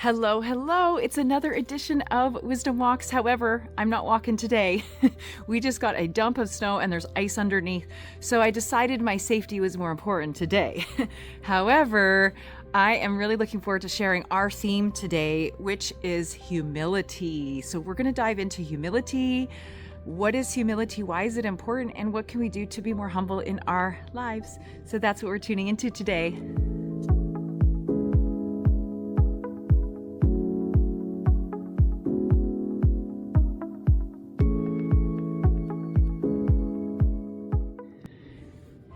Hello, hello. It's another edition of Wisdom Walks. However, I'm not walking today. We just got a dump of snow and there's ice underneath. So I decided my safety was more important today. However, I am really looking forward to sharing our theme today, which is humility. So we're going to dive into humility. What is humility? Why is it important? And what can we do to be more humble in our lives? So that's what we're tuning into today.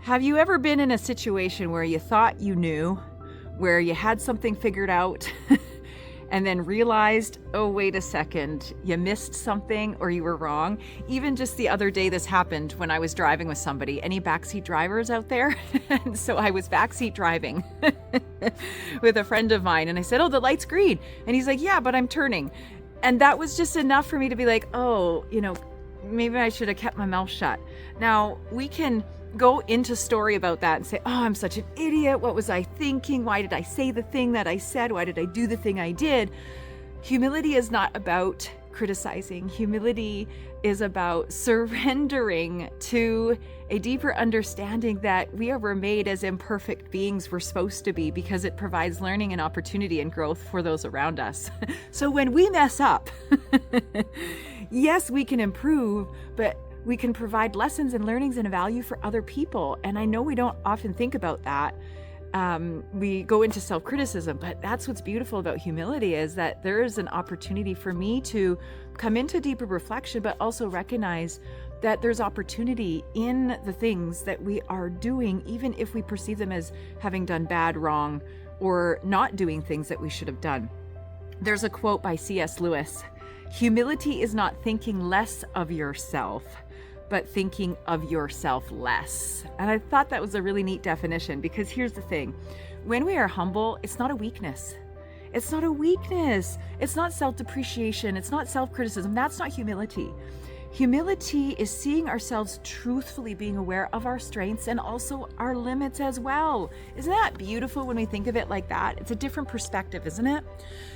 Have you ever been in a situation where you thought you knew, where you had something figured out, and then realized, oh, wait a second, you missed something or you were wrong? Even just the other day, this happened when I was driving with somebody. Any backseat drivers out there? And so I was backseat driving with a friend of mine, and I said, oh, the light's green. And he's like, yeah, but I'm turning. And that was just enough for me to be like, oh, maybe I should have kept my mouth shut. Now, we can go into story about that and say, oh, I'm such an idiot. What was I thinking? Why did I say the thing that I said? Why did I do the thing I did? Humility is not about criticizing. Humility is about surrendering to a deeper understanding that we were made as imperfect beings we're supposed to be, because it provides learning and opportunity and growth for those around us. So when we mess up, yes, we can improve, but we can provide lessons and learnings and a value for other people. And I know we don't often think about that. We go into self-criticism, but that's what's beautiful about humility, is that there is an opportunity for me to come into deeper reflection, but also recognize that there's opportunity in the things that we are doing, even if we perceive them as having done bad, wrong, or not doing things that we should have done. There's a quote by C.S. Lewis: humility is not thinking less of yourself, but thinking of yourself less. And I thought that was a really neat definition, because here's the thing. When we are humble, it's not a weakness. It's not a weakness. It's not self-depreciation. It's not self-criticism. That's not humility. Humility is seeing ourselves truthfully, being aware of our strengths and also our limits as well. Isn't that beautiful when we think of it like that? It's a different perspective, isn't it?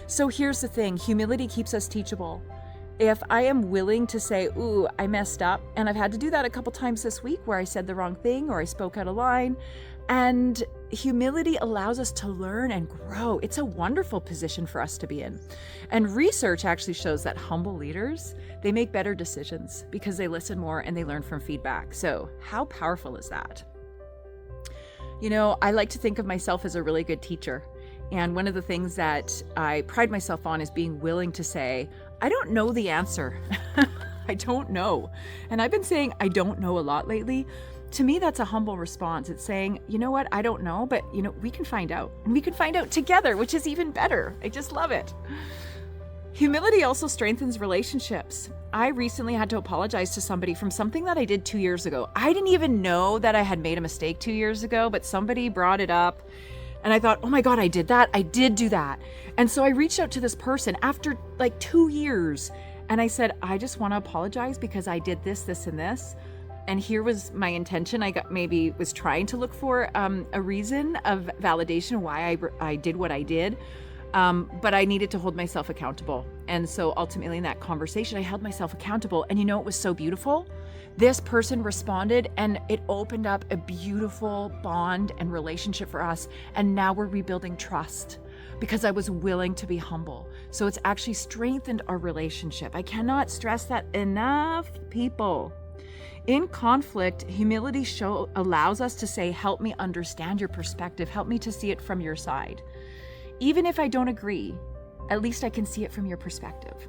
So here's the thing. Humility keeps us teachable. If I am willing to say, ooh, I messed up, and I've had to do that a couple times this week where I said the wrong thing or I spoke out of line, and humility allows us to learn and grow. It's a wonderful position for us to be in. And research actually shows that humble leaders, they make better decisions because they listen more and they learn from feedback. So how powerful is that? I like to think of myself as a really good teacher. And one of the things that I pride myself on is being willing to say, I don't know the answer. I don't know. And I've been saying I don't know a lot lately. To me, that's a humble response. It's saying, you know what, I don't know, but we can find out. And we can find out together, which is even better. I just love it. Humility also strengthens relationships. I recently had to apologize to somebody from something that I did 2 years ago. I didn't even know that I had made a mistake 2 years ago, but somebody brought it up. And I thought, oh my God, I did that. I did do that. And so I reached out to this person after like 2 years. And I said, I just want to apologize because I did this, this, and this. And here was my intention. I was trying to look for a reason of validation why I did what I did. But I needed to hold myself accountable. And so ultimately in that conversation, I held myself accountable. And it was so beautiful. This person responded, and it opened up a beautiful bond and relationship for us. And now we're rebuilding trust because I was willing to be humble. So it's actually strengthened our relationship. I cannot stress that enough, people. In conflict, humility allows us to say, help me understand your perspective. Help me to see it from your side. Even if I don't agree, at least I can see it from your perspective.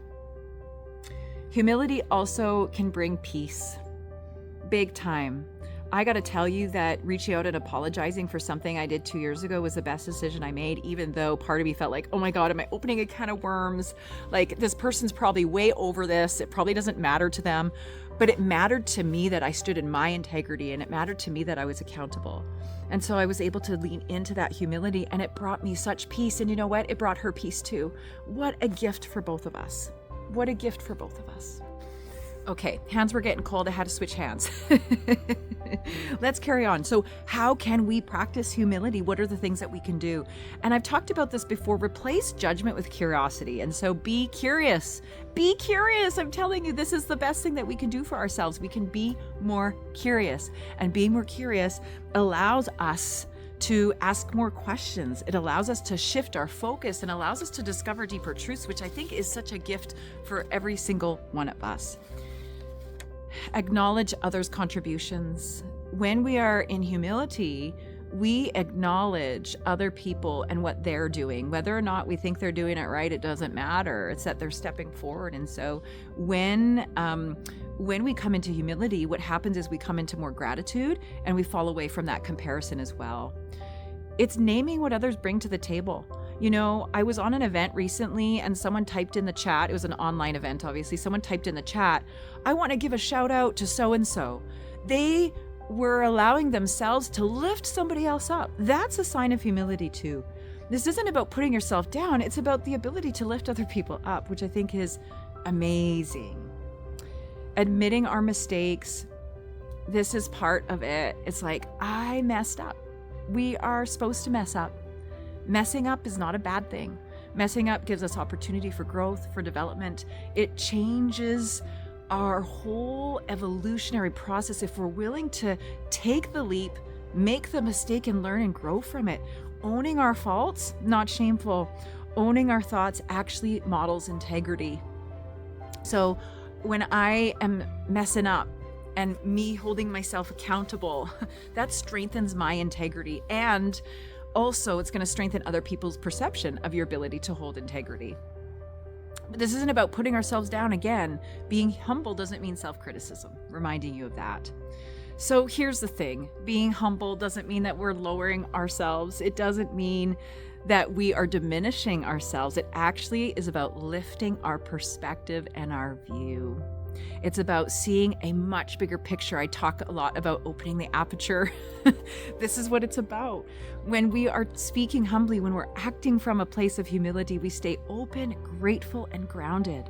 Humility also can bring peace. Big time. I got to tell you that reaching out and apologizing for something I did 2 years ago was the best decision I made, even though part of me felt like, oh my God, am I opening a can of worms? Like, this person's probably way over this. It probably doesn't matter to them. But it mattered to me that I stood in my integrity, and it mattered to me that I was accountable. And so I was able to lean into that humility, and it brought me such peace. And you know what? It brought her peace too. What a gift for both of us. What a gift for both of us. Okay, hands were getting cold. I had to switch hands. Let's carry on. So how can we practice humility? What are the things that we can do? And I've talked about this before. Replace judgment with curiosity. And so be curious. Be curious. I'm telling you, this is the best thing that we can do for ourselves. We can be more curious. And being more curious allows us to ask more questions. It allows us to shift our focus and allows us to discover deeper truths, which I think is such a gift for every single one of us. Acknowledge others' contributions. When we are in humility, we acknowledge other people and what they're doing. Whether or not we think they're doing it right, it doesn't matter. It's that they're stepping forward. And so when we come into humility, what happens is we come into more gratitude and we fall away from that comparison as well. It's naming what others bring to the table. You know, I was on an event recently and someone typed in the chat, it was an online event, obviously, someone typed in the chat, I want to give a shout out to so-and-so. They were allowing themselves to lift somebody else up. That's a sign of humility too. This isn't about putting yourself down, it's about the ability to lift other people up, which I think is amazing. Admitting our mistakes, this is part of it. It's like, I messed up. We are supposed to mess up. Messing up is not a bad thing. Messing up gives us opportunity for growth, for development. It changes our whole evolutionary process if we're willing to take the leap, make the mistake, and learn and grow from it. Owning our faults, not shameful. Owning our thoughts actually models integrity. So when I am messing up and me holding myself accountable, that strengthens my integrity. And also it's going to strengthen other people's perception of your ability to hold integrity. But this isn't about putting ourselves down again. Being humble doesn't mean self-criticism, reminding you of that. So here's the thing. Being humble doesn't mean that we're lowering ourselves. It doesn't mean that we are diminishing ourselves. It actually is about lifting our perspective and our view. It's about seeing a much bigger picture. I talk a lot about opening the aperture. This is what it's about. When we are speaking humbly, when we're acting from a place of humility, we stay open, grateful, and grounded.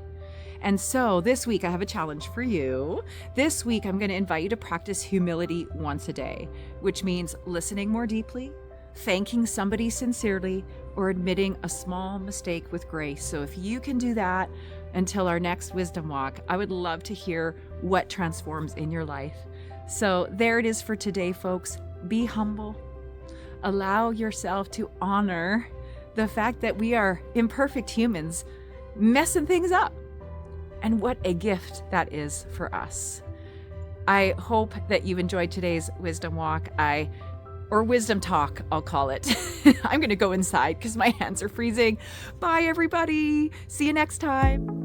And so this week I have a challenge for you. This week I'm going to invite you to practice humility once a day, which means listening more deeply, thanking somebody sincerely, or admitting a small mistake with grace. So if you can do that until our next wisdom walk, I would love to hear what transforms in your life. So there it is for today, folks. Be humble. Allow yourself to honor the fact that we are imperfect humans messing things up. And what a gift that is for us. I hope that you've enjoyed today's wisdom walk. Or wisdom talk, I'll call it. I'm going to go inside because my hands are freezing. Bye, everybody. See you next time.